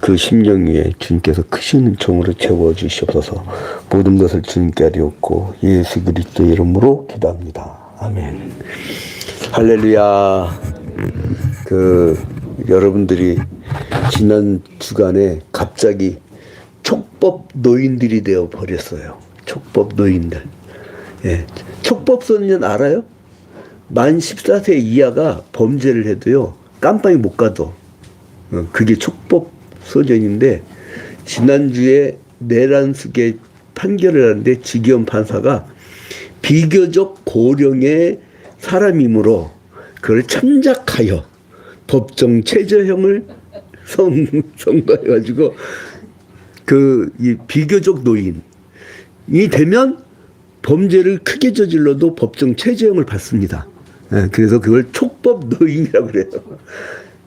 그 심령 위에 주님께서 크신 은총으로 채워주시옵소서. 모든 것을 주님께 아뢰옵고 예수 그리스도 이름으로 기도합니다. 아멘. 할렐루야. 여러분들이 지난 주간에 갑자기 촉법 노인들이 되어 버렸어요. 촉법 노인들. 예. 촉법 소년 알아요? 만 14세 이하가 범죄를 해도요, 깜빵에 못 가도, 그게 촉법 소년인데, 지난주에 내란숙의 판결을 하는데 지기현 판사가 비교적 고령의 사람이므로 그걸 참작하여 법정 최저형을 선고해가지고, 이 비교적 노인이 되면 범죄를 크게 저질러도 법정 최저형을 받습니다. 그래서 그걸 촉법 노인이라고 그래요.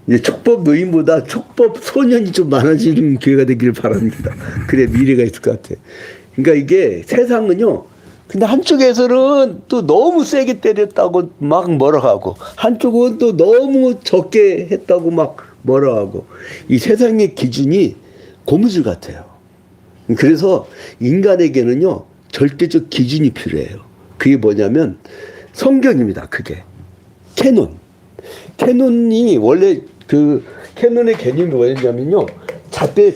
이제 촉법 노인보다 촉법 소년이 좀 많아지는 기회가 되기를 바랍니다. 그래 미래가 있을 것 같아. 그러니까 이게 세상은요. 근데 한쪽에서는 또 너무 세게 때렸다고 막 뭐라 하고, 한쪽은 또 너무 적게 했다고 막 뭐라 하고, 이 세상의 기준이 고무줄 같아요. 그래서 인간에게는요, 절대적 기준이 필요해요. 그게 뭐냐면 성경입니다. 그게 캐논. 캐논이 원래 캐논의 개념이 뭐였냐면요, 잣대.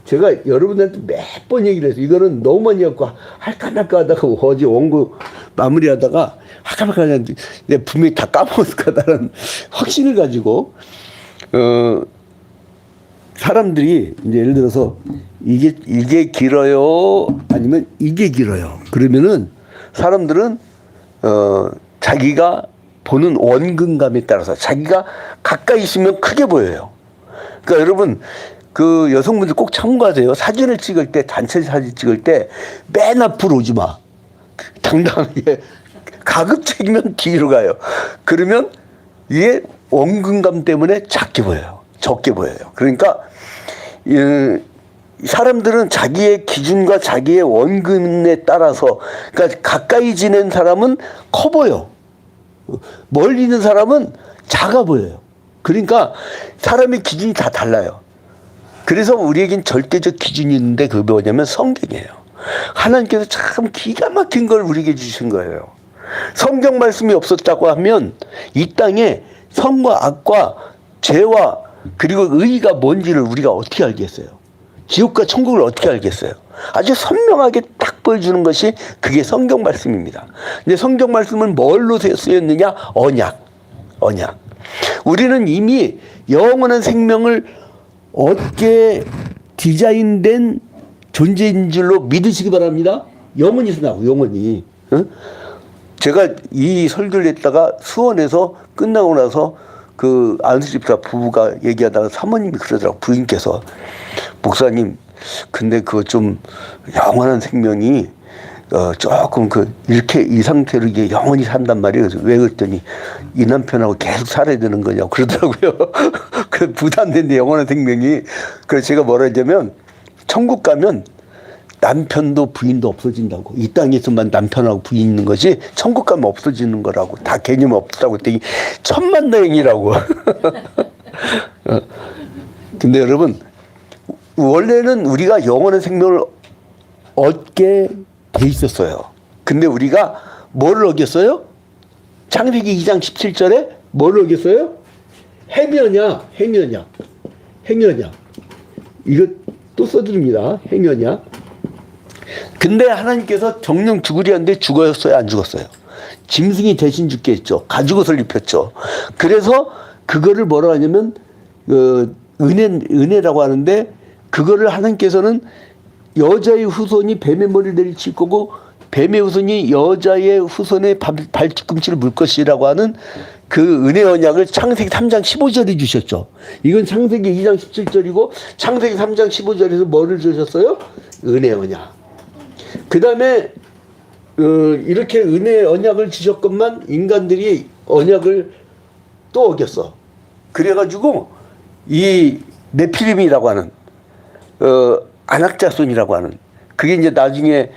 제가 여러분들한테 몇 번 얘기를 해서 이거는 너무 많이 갖고 할까 말까 하다가 어제 원고 마무리하다가 할까 말까 하는데 내가 분명히 다 까먹었을 거다라는 확신을 가지고 사람들이 이제 예를 들어서 이게 길어요, 아니면 이게 길어요. 그러면은 사람들은 자기가 보는 원근감에 따라서 자기가 가까이 있으면 크게 보여요. 그러니까 여러분 여성분들 꼭 참고하세요. 사진을 찍을 때, 단체 사진 찍을 때 맨 앞으로 오지 마. 당당하게 가급적이면 뒤로 가요. 그러면 이게 원근감 때문에 작게 보여요. 적게 보여요. 그러니까 사람들은 자기의 기준과 자기의 원근에 따라서, 그러니까 가까이 지낸 사람은 커 보여. 멀리 있는 사람은 작아 보여요. 그러니까 사람의 기준이 다 달라요. 그래서 우리에겐 절대적 기준이 있는데 그게 뭐냐면 성경이에요. 하나님께서 참 기가 막힌 걸 우리에게 주신 거예요. 성경 말씀이 없었다고 하면 이 땅에 선과 악과 죄와 그리고 의의가 뭔지를 우리가 어떻게 알겠어요? 지옥과 천국을 어떻게 알겠어요? 아주 선명하게 딱 보여주는 것이 그게 성경 말씀입니다. 근데 성경 말씀은 뭘로 쓰였느냐? 언약. 우리는 이미 영원한 생명을 얻게 디자인된 존재인 줄로 믿으시기 바랍니다. 영원히 산다고, 영원히. 제가 이 설교를 했다가 수원에서 끝나고 나서 안수집사 부부가 얘기하다가 사모님이 그러더라고. 부인께서, 목사님, 근데 그거 좀 영원한 생명이 조금 이렇게 이 상태로 이게 영원히 산단 말이에요. 그래서 왜 그랬더니 이 남편하고 계속 살아야 되는 거냐고 그러더라고요. 그 부담된데 영원한 생명이. 그래서 제가 뭐라 했냐면, 천국 가면 남편도 부인도 없어진다고. 이 땅에서만 남편하고 부인 있는 것이 천국 가면 없어지는 거라고. 다 개념 없다고 했더니 천만다행이라고. 근데 여러분, 원래는 우리가 영원한 생명을 얻게 돼 있었어요. 근데 우리가 뭐를 어겼어요? 창세기 2장 17절에 뭐를 어겼어요? 행여냐. 이거 또 써드립니다. 행여냐. 근데 하나님께서 정령 죽으려 하는데 죽었어요, 안 죽었어요? 짐승이 대신 죽게 했죠. 가죽옷을 입혔죠. 그래서 그거를 뭐라 하냐면 은혜라고 하는데, 그거를 하나님께서는 여자의 후손이 뱀의 머리를 내리칠 거고 뱀의 후손이 여자의 후손의 발뒤꿈치를 물 것이라고 하는 그 은혜 언약을 창세기 3장 15절에 주셨죠. 이건 창세기 2장 17절이고 창세기 3장 15절에서 뭐를 주셨어요? 은혜 언약. 그 다음에 이렇게 은혜 언약을 주셨건만 인간들이 언약을 또 어겼어. 그래가지고 이 네피림이라고 하는 안악자손이라고 하는, 그게 이제 나중에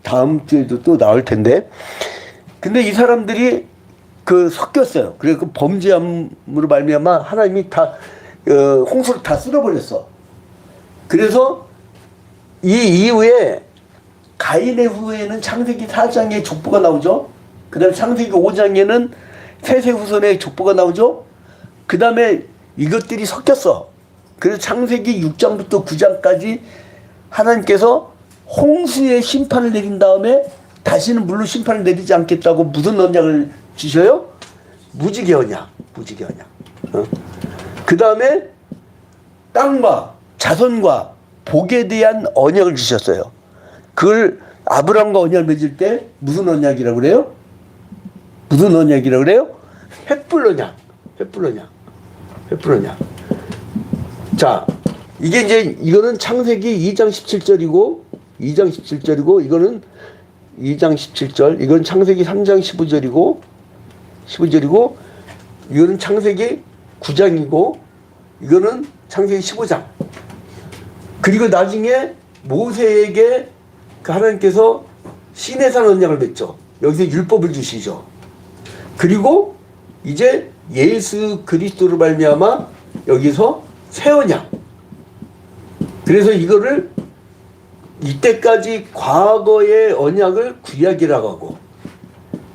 다음 주에도 또 나올 텐데, 근데 이 사람들이 섞였어요. 그래서 범죄함으로 말미암아 하나님이 다 홍수를 다 쓸어버렸어. 그래서 이 이후에 가인의 후에는 창세기 4장에 족보가 나오죠. 그 다음에 창세기 5장에는 셋의 후손의 족보가 나오죠. 그 다음에 이것들이 섞였어. 그래서 창세기 6장부터 9장까지 하나님께서 홍수의 심판을 내린 다음에 다시는 물로 심판을 내리지 않겠다고 무슨 언약을 주셔요? 무지개 언약. 무지개 언약. 그 다음에 땅과 자손과 복에 대한 언약을 주셨어요. 그걸 아브라함과 언약을 맺을 때 무슨 언약이라고 그래요? 무슨 언약이라고 그래요? 횃불 언약. 횃불 언약. 횃불 언약. 자, 이게 이제 이거는 창세기 2장 17절이고 2장 17절이고 이거는 2장 17절. 이건 창세기 3장 15절이고 이거는 창세기 9장이고 이거는 창세기 15장. 그리고 나중에 모세에게 그 하나님께서 시내산 언약을 맺죠. 여기서 율법을 주시죠. 그리고 이제 예수 그리스도로 말미암아 여기서 새 언약. 그래서 이거를 이때까지 과거의 언약을 구약이라고 하고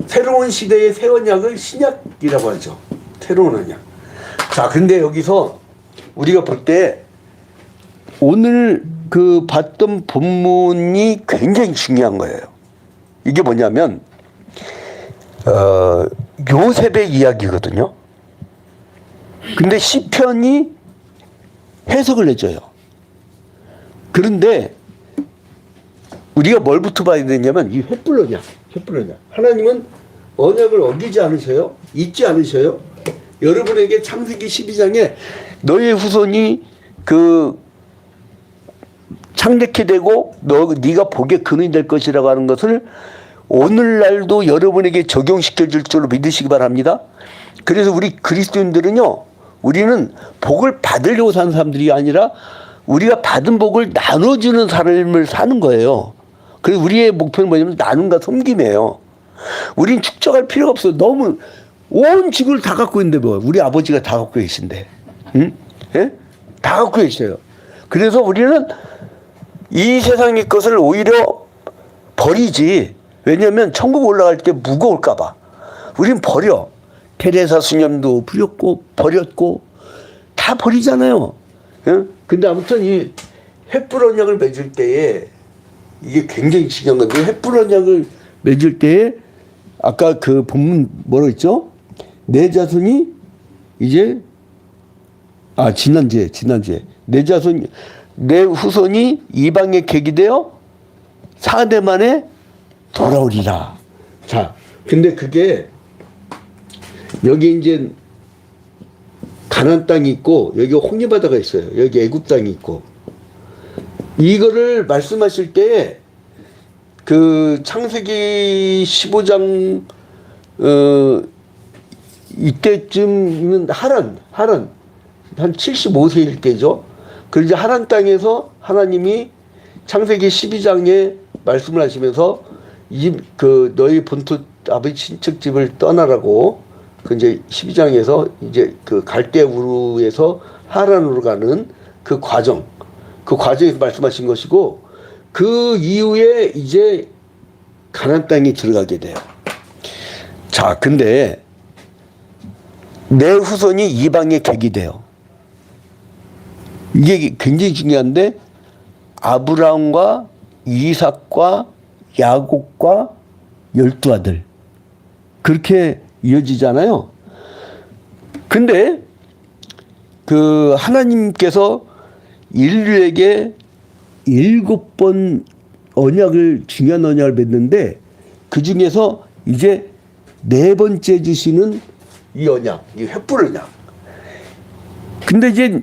새로운 시대의 새 언약을 신약이라고 하죠. 새로운 언약. 자, 근데 여기서 우리가 볼 때 오늘 그 봤던 본문이 굉장히 중요한 거예요. 이게 뭐냐면 요셉의 이야기거든요. 근데 시편이 해석을 해줘요. 그런데 우리가 뭘부터 봐야 되냐면 이 횃불 언약. 횃불 언약. 하나님은 언약을 어기지 않으셔요. 잊지 않으셔요. 여러분에게 창세기 12장에 너의 후손이 그 창대케 되고 네가 복의 근원이 될 것이라고 하는 것을 오늘날도 여러분에게 적용시켜 줄 줄로 믿으시기 바랍니다. 그래서 우리 그리스도인들은요, 우리는 복을 받으려고 사는 사람들이 아니라 우리가 받은 복을 나눠주는 삶을 사는 거예요. 그래서 우리의 목표는 뭐냐면 나눔과 섬김이에요. 우린 축적할 필요가 없어. 너무 온 지구를 다 갖고 있는데 뭐 우리 아버지가 다 갖고 계신데, 응? 예? 다 갖고 계셔요. 그래서 우리는 이 세상의 것을 오히려 버리지. 왜냐하면 천국 올라갈 때 무거울까 봐. 우린 버려. 테레사 수녀도 버렸고 다 버리잖아요. 예? 근데 아무튼 이 횃불 언약을 맺을 때에 이게 굉장히 중요한 건데, 횃불 언약을 맺을 때에 아까 그 본문 뭐라고 했죠? 내 자손이 이제 지난주에 내 자손 내 후손이 이방에 객이되어 4대 만에 돌아오리라. 자, 근데 그게 여기 이제 가나안 땅이 있고 여기 홍해 바다가 있어요. 여기 애굽 땅이 있고, 이거를 말씀하실 때 그 창세기 15장 이때쯤이면 하란 한 75세일 때죠. 그리고 이제 하란 땅에서 하나님이 창세기 12장에 말씀을 하시면서 그 너희 본토 아버지 친척 집을 떠나라고, 그 이제 12장에서 이제 그 갈대 우르에서 하란으로 가는 그 과정에서 말씀하신 것이고, 그 이후에 이제 가나안 땅에 들어가게 돼요. 자, 근데 내 후손이 이방에 객이 돼요. 이게 굉장히 중요한데, 아브라함과 이삭과 야곱과 12아들 그렇게 이어지잖아요. 근데 그 하나님께서 인류에게 7번 중요한 언약을 맺는데, 그 중에서 이제 4번째 주시는 이 언약, 이 횃불 언약. 근데 이제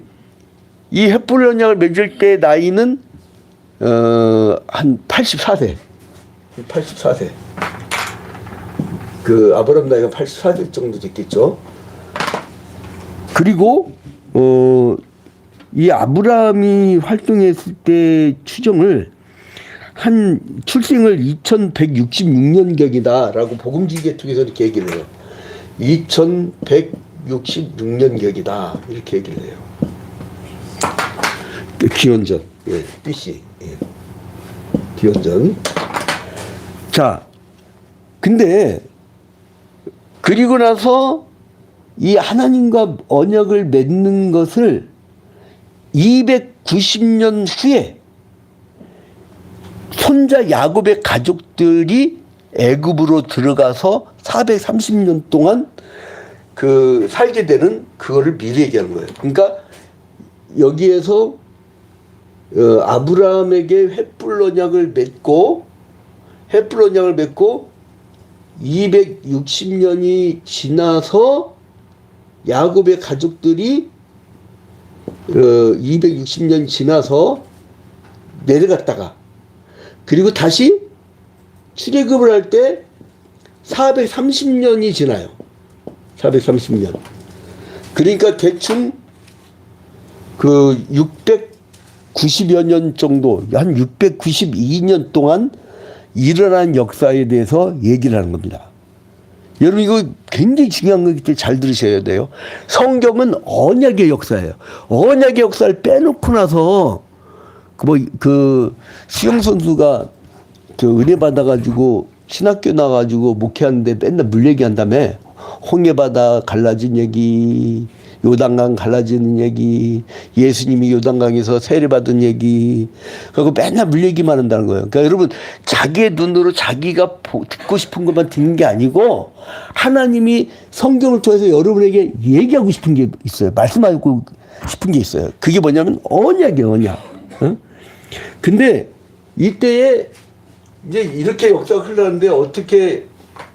이 횃불 언약을 맺을 때 나이는 한 84세. 그 아브라함 나이가 84세 정도 됐겠죠. 그리고 이 아브라함이 활동했을 때 추정을 한 출생을 2166년경이다라고 복음지기에 통해서 이렇게 얘기를 해요. 2166년경이다 이렇게 얘기를 해요. 기원전. 예, BC. 예. 기원전. 자, 근데 그리고 나서 이 하나님과 언약을 맺는 것을 290년 후에 손자 야곱의 가족들이 애굽으로 들어가서 430년 동안 그 살게 되는 그거를 미리 얘기하는 거예요. 그러니까 여기에서 아브라함에게 횃불 언약을 맺고 260년이 지나서 야곱의 가족들이 260년 지나서 내려갔다가 그리고 다시 출애굽을 할 때 430년이 지나요. 430년. 그러니까 대충 그 690여 년 정도, 한 692년 동안 일어난 역사에 대해서 얘기를 하는 겁니다. 여러분 이거 굉장히 중요한 거기 때문에 잘 들으셔야 돼요. 성경은 언약의 역사예요. 언약의 역사를 빼놓고 나서 그 수영 선수가 그 은혜 받아가지고 신학교 나가지고 목회하는데 맨날 물 얘기한다며. 홍해바다 갈라진 얘기, 요단강 갈라지는 얘기, 예수님이 요단강에서 세례받은 얘기, 그리고 맨날 물 얘기만 한다는 거예요. 그러니까 여러분 자기의 눈으로 자기가 듣고 싶은 것만 듣는 게 아니고 하나님이 성경을 통해서 여러분에게 얘기하고 싶은 게 있어요. 말씀하고 싶은 게 있어요. 그게 뭐냐면 언약이에요, 언약. 응? 근데 이때에 이제 이렇게 역사가 흘러가는데 어떻게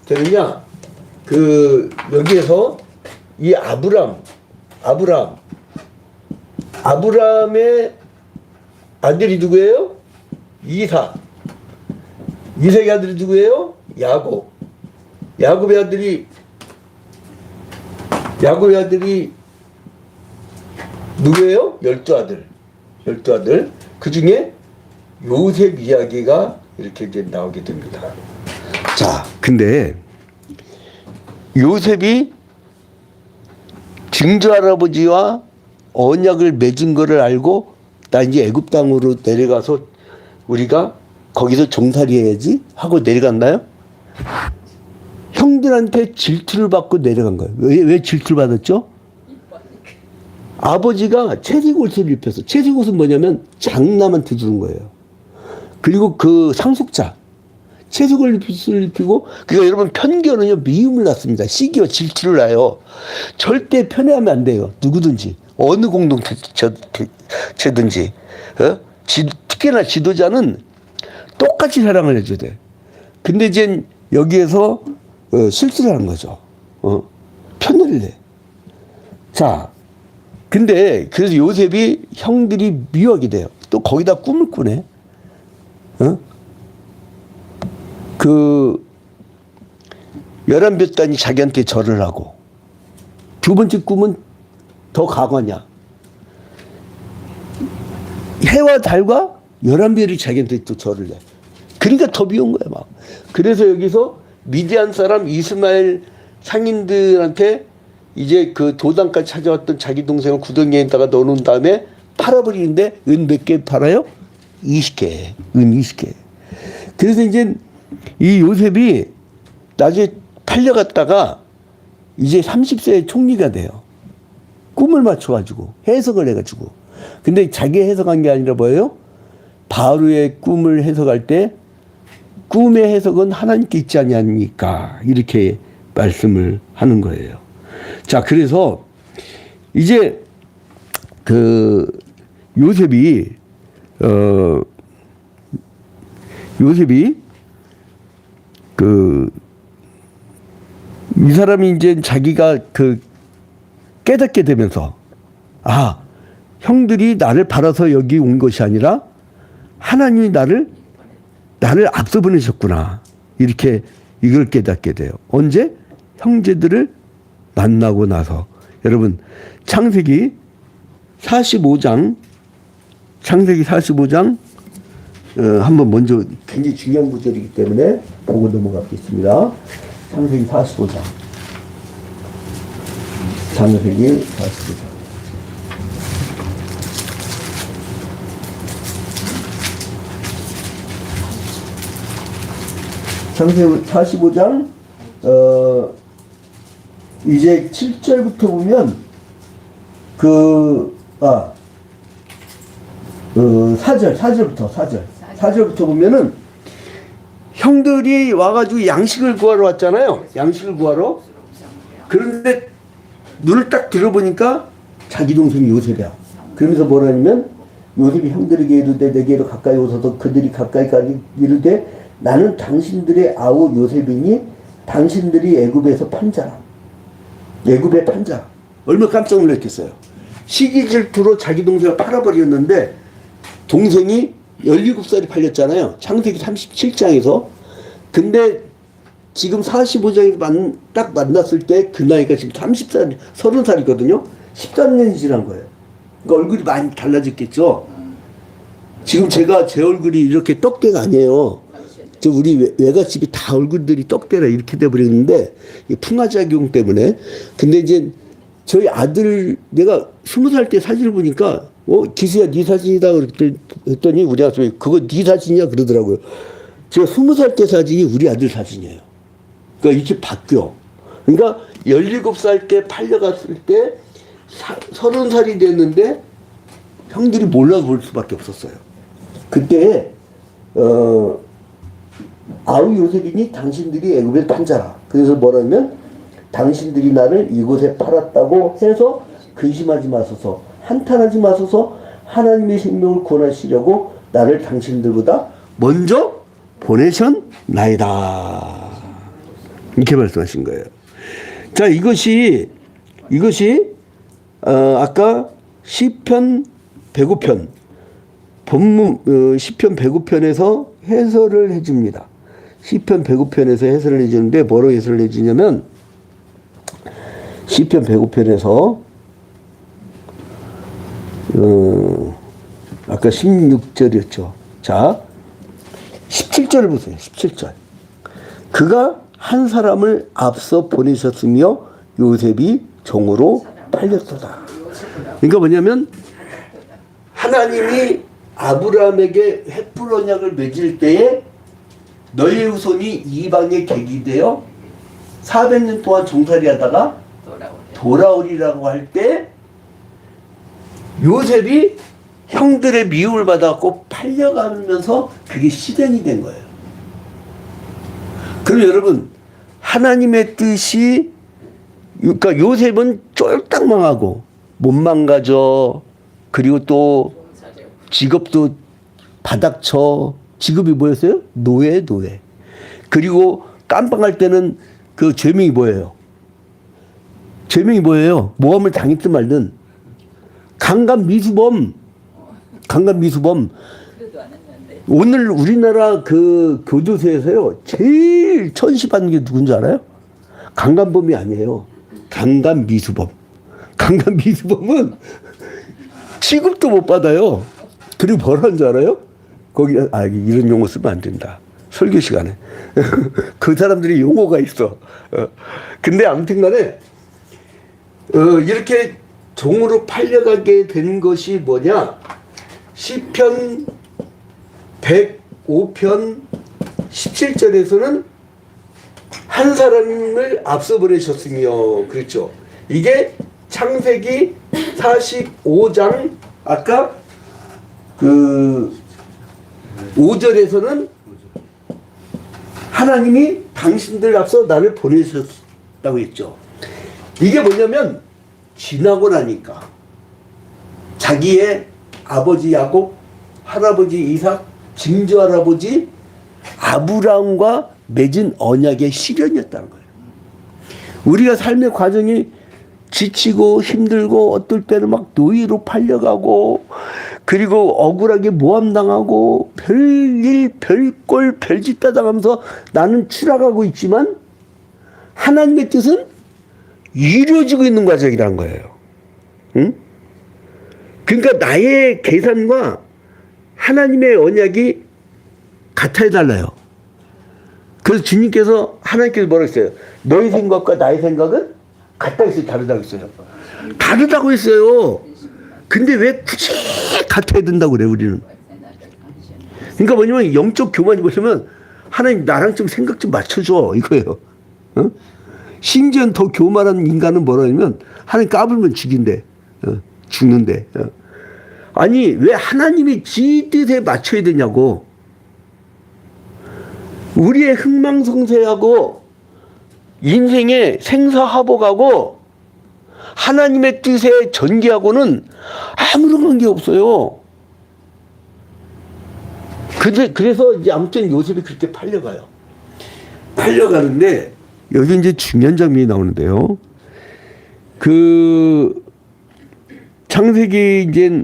되느냐? 여기에서 이 아브라함의 아들이 누구예요? 이삭의 아들이 누구예요? 야곱의 아들이 누구예요? 12아들. 그 중에 요셉 이야기가 이렇게 이제 나오게 됩니다. 자, 근데 요셉이 증조 할아버지와 언약을 맺은 거를 알고 나 이제 애굽 땅으로 내려가서 우리가 거기서 종살이 해야지 하고 내려갔나요? 형들한테 질투를 받고 내려간 거예요. 왜 질투를 받았죠? 아버지가 채색옷을 입혀서, 채색옷은 뭐냐면 장남한테 주는 거예요. 그리고 그 상속자 채색을 입히고, 그러니까 여러분 편견은요 미움을 낳습니다. 시기와 질투를 낳아요. 절대 편애하면 안 돼요. 누구든지 어느 공동체든지. 특히나 지도자는 똑같이 사랑을 해줘야 돼. 근데 이제 여기에서 실수를 하는 거죠. 편애를 해. 자, 근데 그래서 요셉이 형들이 미워하게 돼요. 또 거기다 꿈을 꾸네. 그 11볕단이 자기한테 절을 하고, 두 번째 꿈은 더 강하냐, 해와 달과 11별이 자기한테 또 절을 해. 그러니까 더 미운 거야 막. 그래서 여기서 미디안 사람 이스마엘 상인들한테 이제 그 도단까지 찾아왔던 자기 동생을 구덩이에다가 넣어놓은 다음에 팔아버리는데 은 몇 개 팔아요? 20개. 은 20개. 그래서 이제 이 요셉이 나중에 팔려갔다가 이제 30세에 총리가 돼요. 꿈을 맞춰가지고 해석을 해가지고. 근데 자기 해석한 게 아니라 뭐예요? 바로의 꿈을 해석할 때 꿈의 해석은 하나님께 있지 아니하니까 이렇게 말씀을 하는 거예요. 자, 그래서 이제 그 요셉이 이 사람이 이제 자기가 깨닫게 되면서, 아, 형들이 나를 팔아서 여기 온 것이 아니라 하나님이 나를 앞서 보내셨구나. 이렇게 이걸 깨닫게 돼요. 언제? 형제들을 만나고 나서. 여러분, 창세기 45장 한번 먼저, 굉장히 중요한 구절이기 때문에 보고 넘어가겠습니다. 창세기 45장. 창세기 45장. 창세기 45장 이제 7절부터 보면 4절부터 보면은 형들이 와가지고 양식을 구하러 왔잖아요. 양식을 구하러. 그런데 눈을 딱 들어보니까 자기 동생이 요셉이야. 그러면서 뭐라 하냐면 요셉이 형들에게 이르되 내게로 가까이 오소서. 그들이 가까이 가니 이르되 나는 당신들의 아우 요셉이니 당신들이 애굽에서 판자라. 애굽의 판자. 얼마나 깜짝 놀랐겠어요. 시기 질투로 자기 동생을 팔아버렸는데 동생이 17살이 팔렸잖아요. 창세기 37장에서. 근데 지금 45장에서 딱 만났을 때 그 나이가 지금 30살, 30살이거든요. 13년이 지난 거예요. 그러니까 얼굴이 많이 달라졌겠죠. 지금 제 얼굴이 이렇게 떡대가 아니에요. 우리 외갓집이 다 얼굴들이 떡대라 이렇게 돼버렸는데 풍화작용 때문에. 근데 이제 저희 아들 내가 20살 때 사진을 보니까 기수야 네 사진이다 그랬더니 우리 아들이 그거 네 사진이야 그러더라고요. 제가 20살 때 사진이 우리 아들 사진이에요. 그러니까 이렇게 바뀌어. 그러니까 17살 때 팔려갔을 때 30살이 됐는데 형들이 몰라볼 수밖에 없었어요. 그때 아우 요셉이니 당신들이 애굽에 판자라. 그래서 뭐라면 당신들이 나를 이곳에 팔았다고 해서 근심하지 마소서. 한탄하지 마소서. 하나님의 생명을 구원하시려고 나를 당신들보다 먼저 보내셨나이다. 이렇게 말씀하신 거예요. 자, 이것이 아까 시편 105편 본문 시편 105편에서 해설을 해줍니다. 시편 105편에서 해설을 해주는데 뭐로 해설을 해주냐면 시편 105편에서 아까 16절이었죠. 자, 17절을 보세요. 17절. 그가 한 사람을 앞서 보내셨으며 요셉이 종으로 팔렸도다. 그러니까 뭐냐면 하나님이 아브라함에게 횃불 언약을 맺을 때에 너의 후손이 이방에 객이되어 400년 동안 종살이 하다가 돌아오리라고 할 때 요셉이 형들의 미움을 받아갖고 팔려가면서 그게 실현이 된 거예요. 그럼 여러분 하나님의 뜻이 그러니까 요셉은 쫄딱 망하고 못 망가져. 그리고 또 직업도 바닥쳐. 직업이 뭐였어요? 노예. 그리고 깜빵할 때는 그 죄명이 뭐예요? 모함을 당했든 말든 강간미수범. 오늘 우리나라 그 교도소에서요 제일 천시받는 게 누군지 알아요? 강간범이 아니에요. 강간미수범. 강간미수범은 취급도 못 받아요. 그리고 뭐라는 줄 알아요? 거기 이런 용어 쓰면 안 된다. 설교 시간에. 그 사람들이 용어가 있어. 근데 아무튼간에 이렇게 종으로 팔려가게 된 것이 뭐냐? 시편 105편 17절에서는 한 사람을 앞서 보내셨으며 그렇죠. 이게 창세기 45장 아까 그 5절에서는 하나님이 당신들 앞서 나를 보내셨다고 했죠. 이게 뭐냐면 지나고 나니까 자기의 아버지 야곱, 할아버지 이삭, 증조할아버지 아브라함과 맺은 언약의 실현이었다는 거예요. 우리가 삶의 과정이 지치고 힘들고 어떨 때는 막 노예로 팔려가고 그리고 억울하게 모함당하고 별일 별꼴 별짓 다 당하면서 나는 추락하고 있지만 하나님의 뜻은 이루어지고 있는 과정이라는 거예요. 응? 그러니까 나의 계산과 하나님의 언약이 같아야 달라요. 그래서 주님께서 하나님께서 뭐라고 했어요? 너의 생각과 나의 생각은 같다고 했어요? 다르다고 했어요? 다르다고 했어요. 근데 왜 굳이 같아야 된다고 그래 우리는? 그러니까 뭐냐면 영적 교만이 보시면 하나님 나랑 좀 생각 좀 맞춰줘 이거예요. 어? 심지어 더 교만한 인간은 뭐라냐면 하나님 까불면 죽인대. 죽는데. 아니 왜 하나님이 지 뜻에 맞춰야 되냐고. 우리의 흥망성쇠하고 인생의 생사화복하고 하나님의 뜻에 전개하고는 아무런 관계 없어요. 그래서 이제 아무튼 요셉이 그렇게 팔려가요. 팔려가는데 여기 이제 중요한 장면이 나오는데요. 그 창세기 이제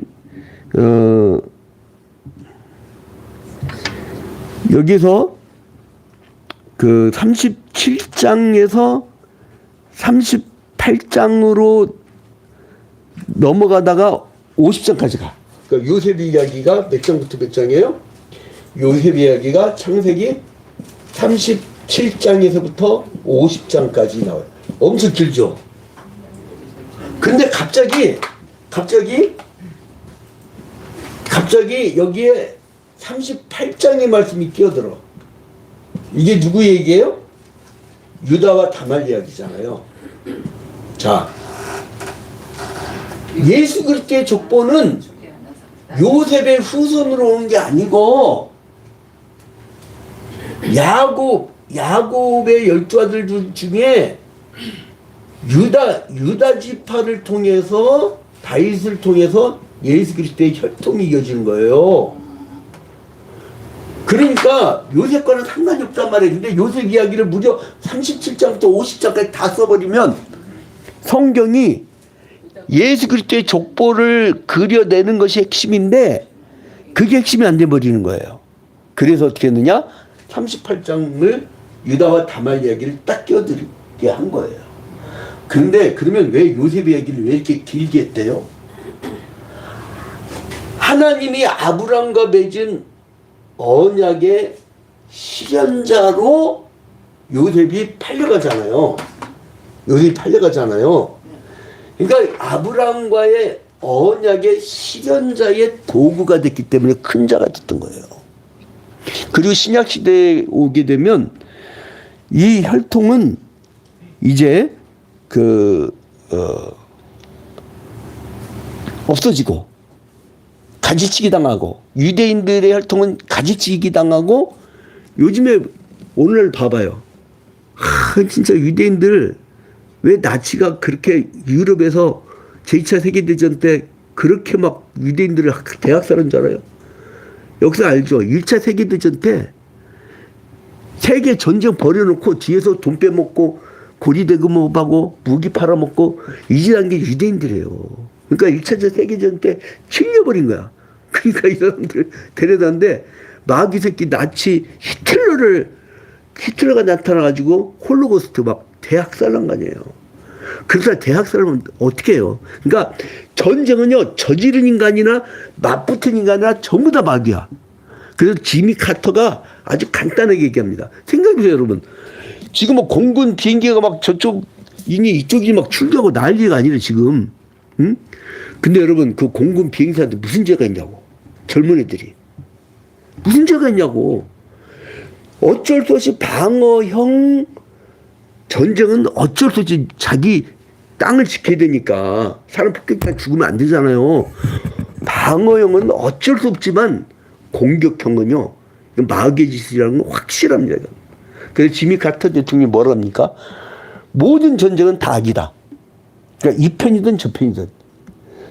여기서 그 37장에서 38장으로 넘어가다가 50장까지 가. 그러니까 요셉 이야기가 몇 장부터 몇 장이에요? 요셉 이야기가 창세기 37장에서부터 50장까지 나와요. 엄청 길죠? 근데 갑자기 여기에 38장의 말씀이 끼어들어. 이게 누구 얘기예요? 유다와 다말 이야기잖아요. 자, 예수 그리스도의 족보는 요셉의 후손으로 오는 게 아니고 야곱의 12아들 중에 유다 지파를 통해서 다윗을 통해서 예수 그리스도의 혈통이 이어지는 거예요. 그러니까 요셉과는 상관이 없단 말이에요. 근데 요셉 이야기를 무려 37장부터 50장까지 다 써버리면 성경이 예수 그리스도의 족보를 그려내는 것이 핵심인데 그게 핵심이 안 돼버리는 거예요. 그래서 어떻게 했느냐? 38장을 유다와 다말 이야기를 딱 끼어들게 한 거예요. 그런데 그러면 왜 요셉 이야기를 왜 이렇게 길게 했대요? 하나님이 아브람과 맺은 언약의 실현자로 요셉이 팔려가잖아요. 그러니까 아브람과의 언약의 실현자의 도구가 됐기 때문에 큰 자가 됐던 거예요. 그리고 신약 시대에 오게 되면 이 혈통은 이제 없어지고 가지치기 당하고 유대인들의 혈통은 가지치기 당하고 요즘에 오늘날 봐봐요. 진짜 유대인들 왜 나치가 그렇게 유럽에서 제2차 세계대전 때 그렇게 막 유대인들을 대학살한 줄 알아요? 역사 알죠? 1차 세계대전 때 세계 전쟁 벌여놓고 뒤에서 돈 빼먹고 고리대금업하고 무기 팔아먹고 이질한 게 유대인들이에요. 그러니까 1차 세계대전 때 칠려버린 거야. 그러니까 이 사람들 데려다는데 마귀 새끼 나치 히틀러가 나타나가지고 홀로코스트 막 대학살한 거 아니에요. 그래서 대학살하면 어떻게 해요? 그러니까 전쟁은요 저지른 인간이나 맞붙은 인간이나 전부 다 마귀야. 그래서 지미 카터가 아주 간단하게 얘기합니다. 생각해보세요 여러분. 지금 뭐 공군 비행기가 막 저쪽이니 이쪽이 막 출격하고 난리가 아니라 지금. 응? 근데 여러분 그 공군 비행사한테 무슨 죄가 있냐고. 젊은 애들이. 무슨 죄가 있냐고. 어쩔 수 없이 방어형 전쟁은 어쩔 수 없이 자기 땅을 지켜야 되니까 사람 폭격기가 죽으면 안 되잖아요. 방어형은 어쩔 수 없지만 공격형은요 마귀의 짓이라는 건 확실합니다. 그래서 지미 카터 대통령이 뭐라 합니까? 모든 전쟁은 다 악이다. 그러니까 이 편이든 저 편이든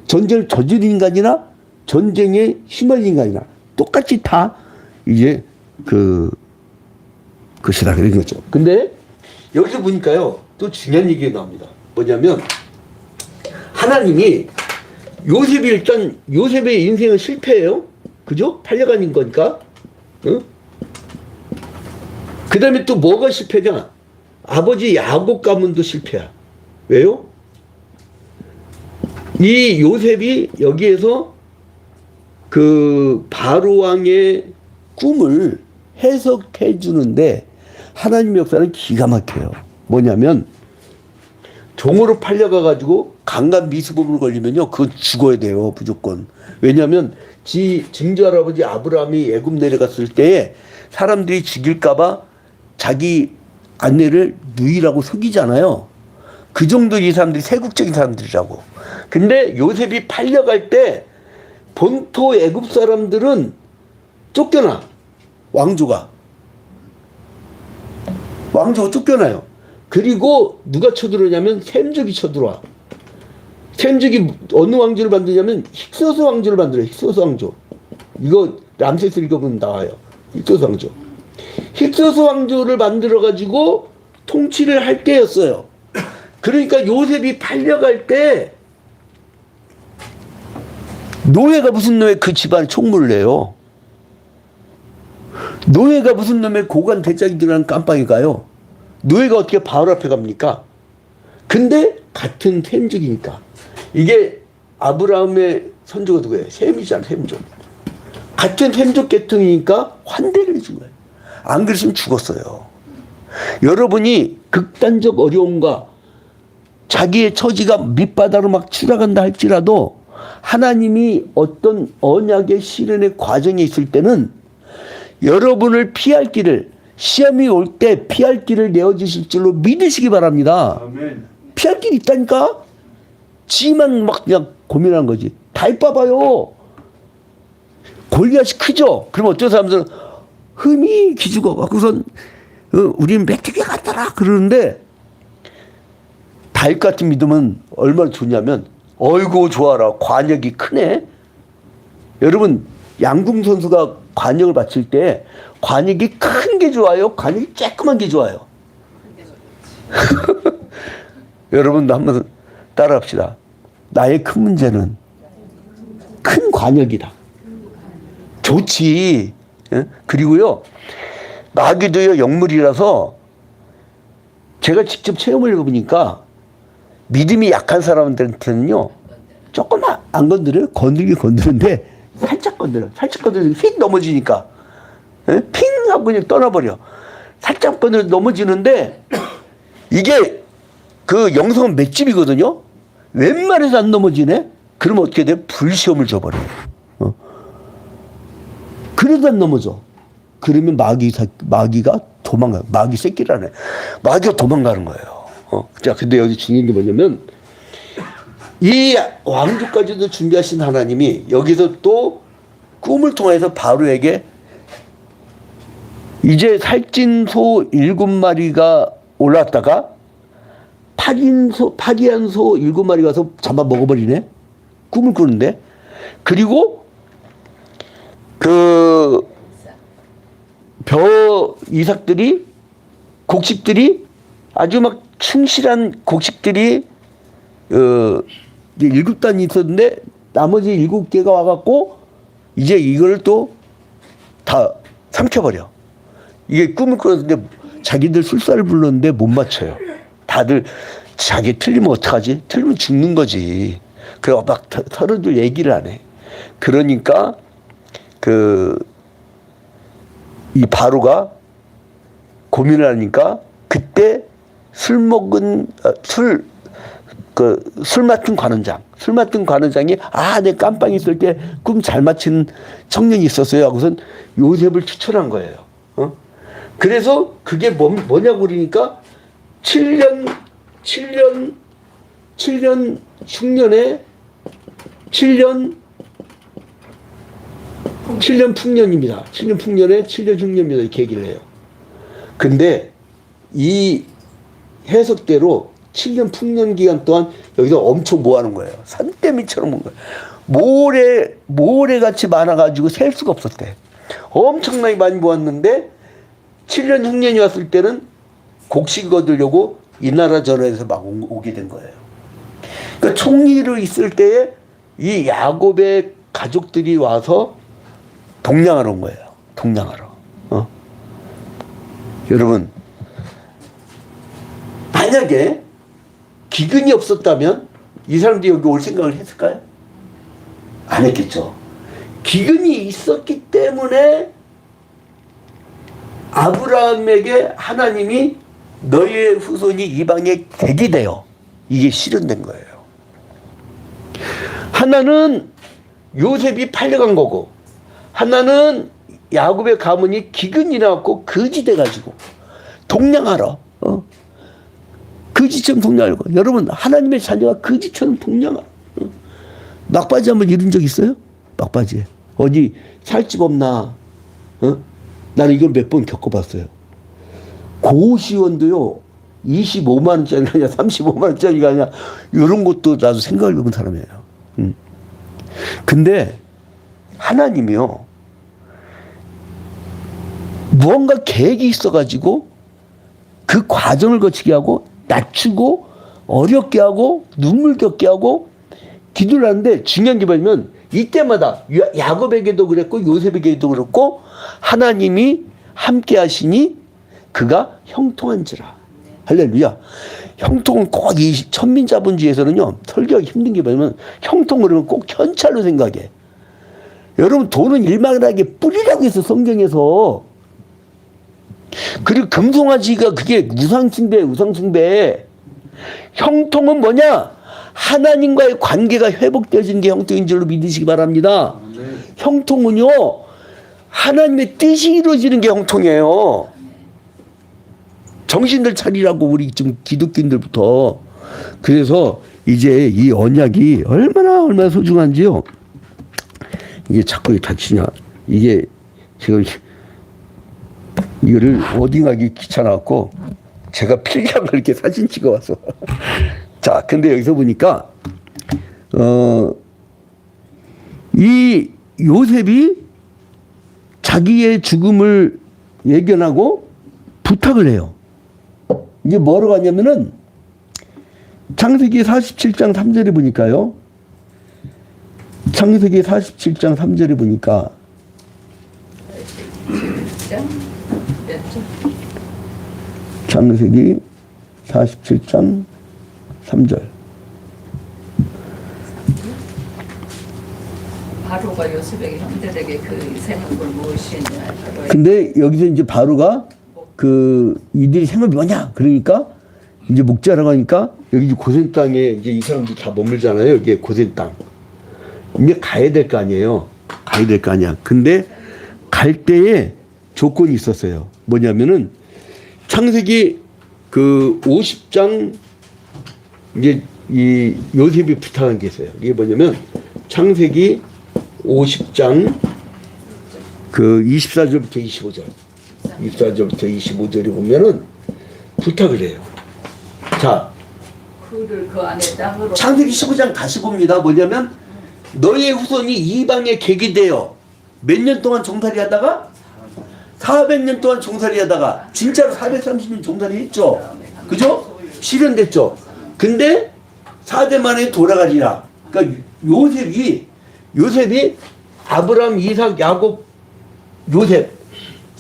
전쟁을 저지른 인간이나 전쟁에 휘말린 인간이나 똑같이 다 이제 그것이다 그런 거죠. 근데 여기서 보니까요 또 중요한 얘기가 나옵니다. 뭐냐면 하나님이 요셉의 인생은 실패예요. 그죠? 팔려가는 거니까. 응? 그 다음에 또 뭐가 실패냐? 아버지 야곱 가문도 실패야. 왜요? 이 요셉이 여기에서 그 바로 왕의 꿈을 해석해 주는데 하나님의 역사는 기가 막혀요. 뭐냐면 종으로 팔려가 가지고 강간 미수범으로 걸리면요 그건 죽어야 돼요 무조건. 왜냐하면 지 증조 할아버지 아브라함이 애굽 내려갔을 때에 사람들이 죽일까봐 자기 아내를 누이라고 속이잖아요. 그 정도 이 사람들이 세국적인 사람들이라고. 근데 요셉이 팔려갈 때 본토 애굽 사람들은 쫓겨나. 왕조가 쫓겨나요. 그리고 누가 쳐들어오냐면 셈족이 쳐들어와. 셈족이 어느 왕조를 만드냐면 힉소스 왕조를 만들어요. 힉소스 왕조. 이거 람세스 읽어보면 나와요. 힉소스 왕조. 힉소스 왕조를 만들어가지고 통치를 할 때였어요. 그러니까 요셉이 팔려갈 때 노예가 무슨 놈의 그 집안에 총무를 내요. 노예가 무슨 놈의 고관 대장이들이라는 깜빵에 가요. 노예가 어떻게 바로 앞에 갑니까? 근데 같은 셈족이니까. 이게 아브라함의 선조가 누구예요? 셈이잖아, 셈족. 같은 셈족 계통이니까 환대를 해준 거예요. 안 그랬으면 죽었어요. 여러분이 극단적 어려움과 자기의 처지가 밑바닥으로 막 추락한다 할지라도 하나님이 어떤 언약의 실현의 과정에 있을 때는 여러분을 피할 길을, 시험이 올 때 피할 길을 내어주실 줄로 믿으시기 바랍니다. 아멘. 피할 길이 있다니까? 지만 막 그냥 고민하는 거지. 다 이뻐봐요. 골리앗이 크죠? 그럼 어떤 사람들은 흠이 기죽어 갖고선 우리는 메뚜기 같더라 그러는데 다윗 같은 믿음은 얼마나 좋냐면 어이구 좋아라. 관역이 크네. 여러분 양궁 선수가 관역을 맞출 때 관역이 큰 게 좋아요? 관역이 쬐끄만 게 좋아요? 여러분도 한번 따라합시다. 나의 큰 문제는 큰 관역이다. 좋지. 그리고요 마귀도요 영물이라서 제가 직접 체험을 해보니까 믿음이 약한 사람들한테는요 조금 안 건드려요. 건드는데 살짝 건드려요. 살짝 건드리면 휙 넘어지니까 핑 하고 그냥 떠나버려. 살짝 건드려 넘어지는데 이게 그 영성은 맷집이거든요. 웬만해서 안 넘어지네. 그러면 어떻게 돼? 불시험을 줘버려요. 그래도 안 넘어져. 그러면 마귀가 도망가요. 마귀 새끼라네. 마귀가 도망가는 거예요. 자, 근데 여기 중요한 게 뭐냐면 이 왕조까지도 준비하신 하나님이 여기서 또 꿈을 통해서 바로에게 이제 살찐 소 7마리가 올랐다가 파기한 소 7마리 가서 잡아 먹어버리네. 꿈을 꾸는데. 그리고 그 이삭들이 곡식들이 아주 막 충실한 곡식들이 7단이 있었는데 나머지 7개가 와갖고 이제 이걸 또 다 삼켜버려. 이게 꿈을 꿨는데 자기들 술사를 불렀는데 못 맞춰요. 다들 자기 틀리면 어떡하지? 틀리면 죽는 거지. 그래서 막 서로들 얘기를 안 해. 그러니까 이 바로가 고민을 하니까 그때 술 맡은 관원장이 내 깜빵 있을 때 꿈 잘 맞히는 청년이 있었어요 하고선 요셉을 추천한 거예요. 그래서 그게 뭐냐고 그러니까 7년 흉년에 7년 풍년입니다. 7년 풍년에 7년 흉년입니다. 이렇게 얘기를 해요. 근데 이 해석대로 7년 풍년 기간 동안 여기서 엄청 뭐 하는 거예요? 산더미처럼 온 거예요. 모래같이 많아가지고 셀 수가 없었대. 엄청나게 많이 모았는데 7년 흉년이 왔을 때는 곡식 얻으려고 이 나라 저 나라에서 막 오게 된 거예요. 그러니까 총리로 있을 때에 이 야곱의 가족들이 와서 동냥하러 온 거예요. 동냥하러. 여러분 만약에 기근이 없었다면 이 사람들이 여기 올 생각을 했을까요? 안 했겠죠. 기근이 있었기 때문에 아브라함에게 하나님이 너희의 후손이 이방에 되게 되어 이게 실현된 거예요. 하나는 요셉이 팔려간 거고, 하나는 야곱의 가문이 기근이 나왔고 거지 돼가지고 동냥하러 거지처럼 동냥하고. 여러분, 하나님의 자녀가 거지처럼 동냥하러 막바지 한번 이룬 적 있어요? 막바지에 어디 살 집 없나? 나는 이걸 몇 번 겪어봤어요. 고시원도요 25만 원짜리가 아니라 35만 원짜리가 아니라 이런 것도 나도 생각을 해본 사람이에요. 근데 하나님이요 무언가 계획이 있어가지고 그 과정을 거치게 하고 낮추고 어렵게 하고 눈물 겪게 하고 기도를 하는데, 중요한 게 뭐냐면 이때마다 야곱에게도 그랬고 요셉에게도 그렇고 하나님이 함께 하시니 그가 형통한지라. 할렐루야. 형통은 꼭 이 천민자본주의에서는요 설교하기 힘든 게 뭐냐면 형통 그러면 꼭 현찰로 생각해. 여러분, 돈은 일만하게 뿌리라고 해서 성경에서. 그리고 금송아지가 그게 우상숭배. 형통은 뭐냐? 하나님과의 관계가 회복되어지는 게 형통인 줄로 믿으시기 바랍니다. 형통은요 하나님의 뜻이 이루어지는 게 형통이에요. 정신들 차리라고, 우리 지금 기독교인들부터. 그래서 이제 이 언약이 얼마나 소중한지요. 이게 자꾸 닥치냐. 이게 지금 이거를 어디 가기 귀찮아갖고 제가 필기한 걸 이렇게 사진 찍어와서. 자, 근데 여기서 보니까 이 요셉이 자기의 죽음을 예견하고 부탁을 해요. 이게 뭐로 가냐면은 창세기 47장 3절에 보니까요. 창세기 47장 3절에 보니까 창세기 47장 3절. 바로가 요셉에게 형제에게 그 생업을 무엇이냐. 근데 여기서 이제 바로가 이들이 생업이 뭐냐? 그러니까 이제 목자라고 하니까 여기 고센 땅에 이제 이 사람들이 다 머물잖아요. 이게 고센 땅. 이제 가야 될 거 아니에요. 가야 될 거 아니야. 근데 갈 때에 조건이 있었어요. 뭐냐면은 창세기 50장 이제 이 요셉이 부탁한 게 있어요. 이게 뭐냐면 창세기 50장 24절부터 25절. 24절부터 25절에 보면은 부탁을 해요. 자, 그를 그 안에 땅으로. 창세기 15장 다시 봅니다. 뭐냐면 너의 후손이 이방에 객이 되어 몇 년 동안 종살이 하다가 400년 동안 종살이 하다가 진짜로 430년 종살이 했죠. 그죠? 실현됐죠. 근데 4대 만에 돌아가리라. 그러니까 요셉이 아브라함, 이삭, 야곱, 요셉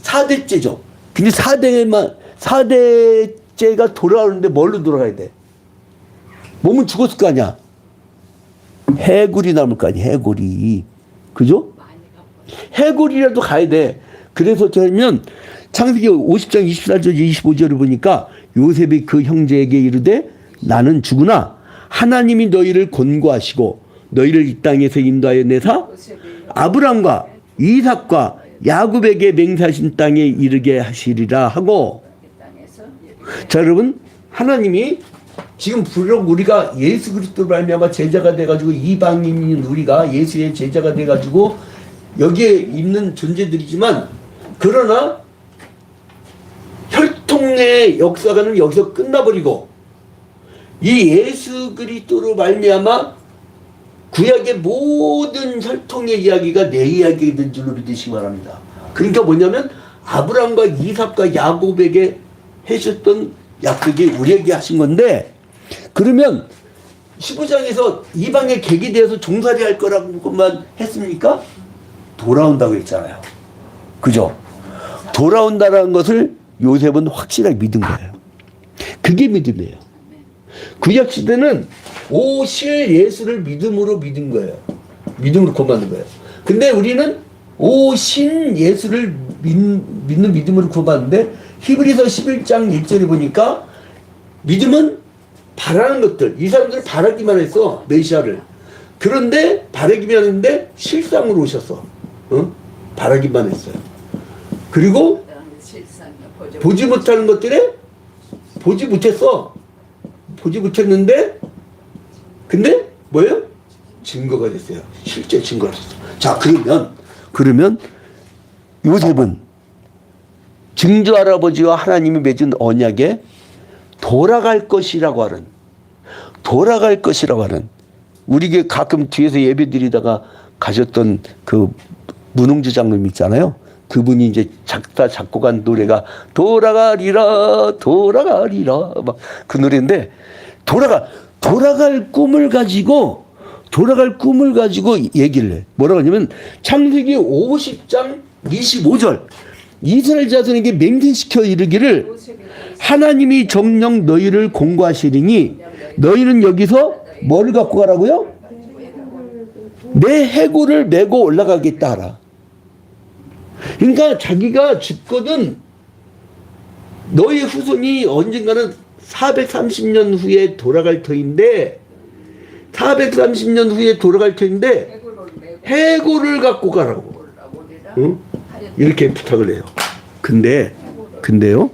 4대째죠. 근데 4대째가 돌아오는데 뭘로 돌아가야 돼? 몸은 죽었을 거 아니야. 해골이 남을 거 아니야. 해골이. 그죠? 해골이라도 가야 돼. 그래서 저면 창세기 50장 24절 25절을 보니까 요셉이 그 형제에게 이르되 나는 죽으나 하나님이 너희를 권고하시고 너희를 이 땅에서 인도하여 내사 아브람과 이삭과 야곱에게 맹세하신 땅에 이르게 하시리라 하고. 자, 여러분, 하나님이 지금 비록 우리가 예수 그리스도로 말미암아 제자가 돼가지고 이방인인 우리가 예수의 제자가 돼가지고 여기에 있는 존재들이지만, 그러나 혈통의 역사가는 여기서 끝나버리고 이 예수 그리스도로 말미암아 구약의 모든 혈통의 이야기가 내 이야기가 된 줄로 믿으시기 바랍니다. 그러니까 뭐냐면 아브라함과 이삭과 야곱에게 하셨던 약속이 우리에게 하신 건데, 그러면 15장에서 이방의 객이 되어서 종살이 할 거라고만 했습니까? 돌아온다고 했잖아요. 그죠? 돌아온다는 것을 요셉은 확실하게 믿은 거예요. 그게 믿음이에요. 구약 시대는 오실 예수를 믿음으로 믿은 거예요. 믿음으로 구원받는 거예요. 근데 우리는 오신 예수를 믿는 믿음으로 구원받는데, 히브리서 11장 1절에 보니까 믿음은 바라는 것들, 이 사람들은 바라기만 했어. 메시아를. 그런데 바라기만 했는데 실상으로 오셨어. 바라기만 했어요. 그리고 보지 못하는 것들에 보지 못했어. 보지 못했는데 근데 뭐예요? 증거가 됐어요. 실제 증거가 됐어. 자, 그러면 요셉은 증조 할아버지와 하나님이 맺은 언약에 돌아갈 것이라고 하는 우리 가끔 뒤에서 예배 드리다가 가셨던 그 문홍주 장로님 있잖아요. 그분이 이제 작곡한 노래가 돌아가리라 막 그 노래인데 돌아갈 꿈을 가지고 얘기를 해. 뭐라고 하냐면 창세기 50장 25절 이스라엘 자손에게 맹세시켜 이르기를 하나님이 정녕 너희를 공고하시리니 너희는 여기서 뭐를 갖고 가라고요? 내 해골을 메고 올라가겠다 하라. 그러니까 자기가 죽거든 너희 후손이 언젠가는 430년 후에 돌아갈 터인데 해골을 갖고 가라고. 응? 이렇게 부탁을 해요. 근데요.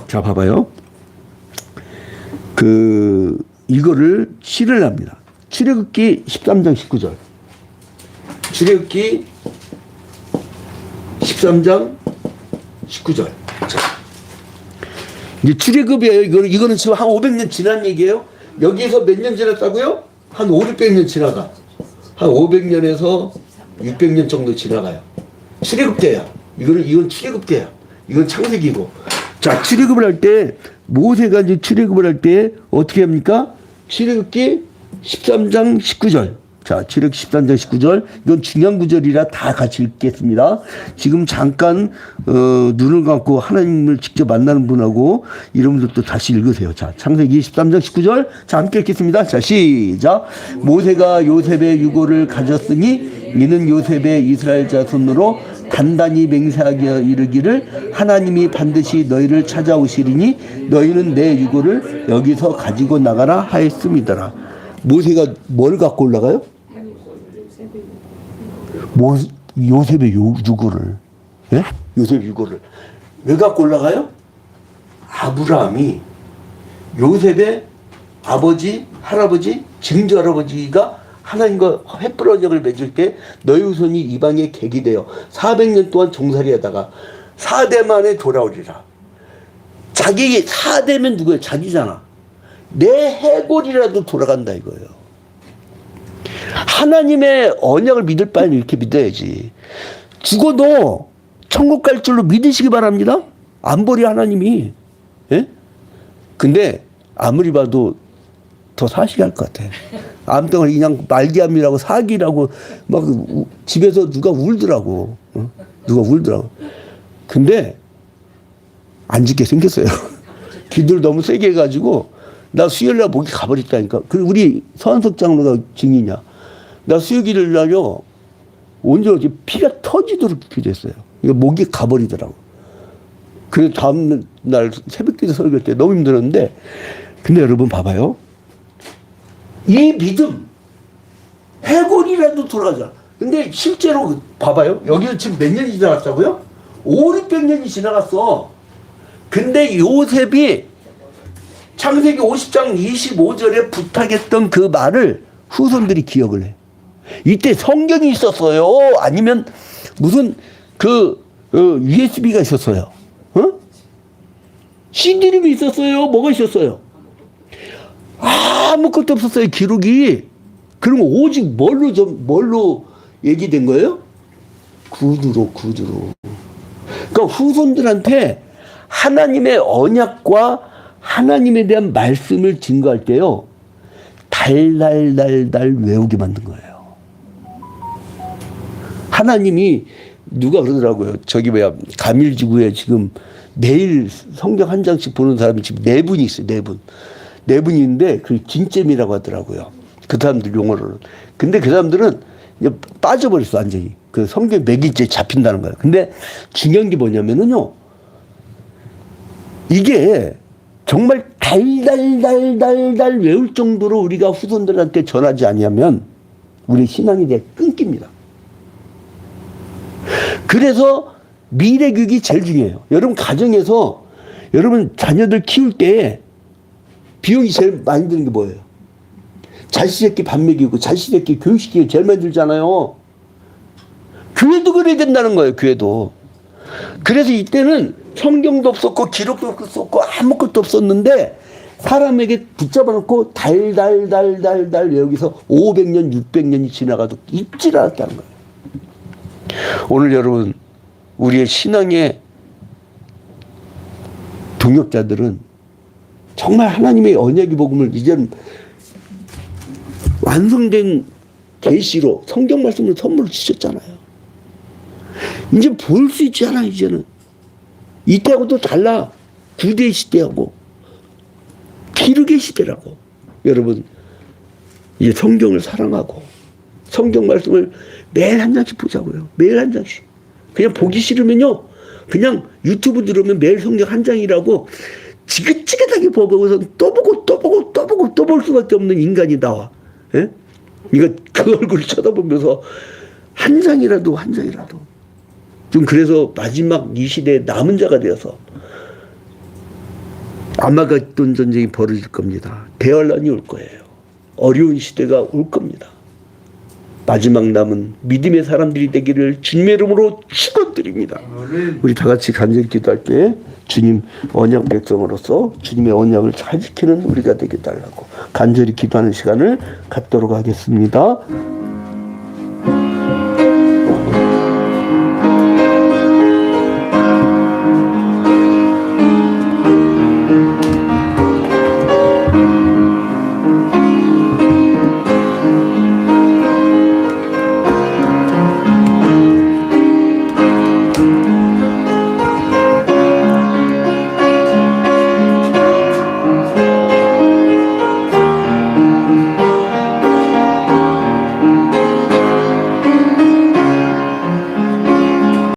자, 봐봐요. 이거를 시를 합니다. 출애굽기 13장 19절. 출애굽기 13장 19절. 자. 이제 출애굽이에요. 이거는 지금 한 500년 지난 얘기예요. 여기에서 몇 년 지났다고요? 한 5, 600년 지나가. 한 500년에서 600년 정도 지나가요. 출애굽 때야. 이건 출애굽 때야. 이건 창세기고. 자, 출애굽을 할 때 모세가 이제 출애굽을 할 때 어떻게 합니까? 출애굽기 13장 19절. 자, 출애굽기 13장 19절. 이건 중요한 구절이라 다 같이 읽겠습니다. 지금 잠깐 눈을 감고 하나님을 직접 만나는 분하고 이름들도 다시 읽으세요. 자, 창세기 13장 19절. 자, 함께 읽겠습니다. 자, 시작. 모세가 요셉의 유고를 가졌으니 이는 요셉의 이스라엘 자손으로 단단히 맹세하게 이르기를 하나님이 반드시 너희를 찾아오시리니 너희는 내 유고를 여기서 가지고 나가라 하였습니다라. 모세가 뭘 갖고 올라가요? 요셉의 유고를. 예? 요셉 유고를 왜 갖고 올라가요? 아브라함이 요셉의 아버지, 할아버지, 증조 할아버지가 하나님과 횃불 언약을 맺을 때 너희 후손이 이방에 객이 되어 400년 동안 종살이 하다가 4대 만에 돌아오리라. 자기 4대면 누구예요? 자기잖아. 내 해골이라도 돌아간다 이거예요. 하나님의 언약을 믿을 바에는 이렇게 믿어야지. 죽어도 천국 갈 줄로 믿으시기 바랍니다. 안 버려 하나님이. 예? 근데 아무리 봐도 더 사시게 할 것 같아. 암덩어리 그냥 말기암이라고 사기라고 막 집에서 누가 울더라고. 누가 울더라고. 근데 안 죽게 생겼어요. 기도를 너무 세게 해가지고 나 수요일날 목이 가버렸다니까. 그리고 우리 서한석 장로가 증인이야. 나 수요일날 날요 온전히 피가 터지도록 기도했어요. 이거 목이 가버리더라고. 그래서 다음날 새벽기도 설교할 때 너무 힘들었는데 근데 여러분 봐봐요. 이 믿음 해골이라도 돌아가자. 근데 실제로 봐봐요. 여기는 지금 몇 년이 지나갔다고요? 5, 600년이 지나갔어. 근데 요셉이 창세기 50장 25절에 부탁했던 그 말을 후손들이 기억을 해. 이때 성경이 있었어요? 아니면 무슨 USB가 있었어요? CD롬이 있었어요? 뭐가 있었어요? 아무것도 없었어요. 기록이. 그럼 오직 뭘로 얘기된 거예요? 구두로. 그러니까 후손들한테 하나님의 언약과 하나님에 대한 말씀을 증거할 때요. 달달달달 외우게 만든 거예요. 하나님이 누가 그러더라고요. 저기 가밀지구에 지금 매일 성경 한 장씩 보는 사람이 지금 4분이 있어요. 4분. 4분이 있는데 그 진잼이라고 하더라고요. 그 사람들 용어로는. 근데 그 사람들은 이제 빠져버렸어 완전히. 그 성경 맥이 이제 잡힌다는 거예요. 근데 중요한 게 뭐냐면은요. 이게 정말 달달달달달 외울 정도로 우리가 후손들한테 전하지 아니하면 우리 신앙에 대해 끊깁니다. 그래서 미래 교육이 제일 중요해요. 여러분 가정에서 여러분 자녀들 키울 때 비용이 제일 많이 드는 게 뭐예요? 자식에게 밥 먹이고 자식에게 교육시키기 제일 많이 들잖아요. 교회도 그래야 된다는 거예요. 교회도. 그래서 이때는 성경도 없었고 기록도 없었고 아무것도 없었는데 사람에게 붙잡아 놓고 달달달달달 여기서 500년 600년이 지나가도 잊질 않았다는 거예요. 오늘 여러분 우리의 신앙의 동역자들은 정말 하나님의 언약의 복음을 이제는 완성된 계시로 성경 말씀을 선물로 주셨잖아요. 이제 볼 수 있잖아. 이제는 이때하고도 달라. 구대 시대하고 기르게 시대라고. 여러분 이제 성경을 사랑하고 성경 말씀을 매일 한 장씩 보자고요. 매일 한 장씩. 그냥 보기 싫으면요 그냥 유튜브 들으면 매일 성경 한 장이라고 지긋지긋하게 보고서 또 보고 또 보고 또 보고 또 볼 수밖에 없는 인간이 나와. 예? 이거 그 얼굴을 쳐다보면서 한 장이라도 좀 그래서 마지막 이 시대에 남은 자가 되어서 아마겟돈 전쟁이 벌어질 겁니다. 대환란이 올 거예요. 어려운 시대가 올 겁니다. 마지막 남은 믿음의 사람들이 되기를 주님의 이름으로 축원드립니다. 우리 다 같이 간절히 기도할 때 주님 언약 백성으로서 주님의 언약을 잘 지키는 우리가 되게 달라고 간절히 기도하는 시간을 갖도록 하겠습니다.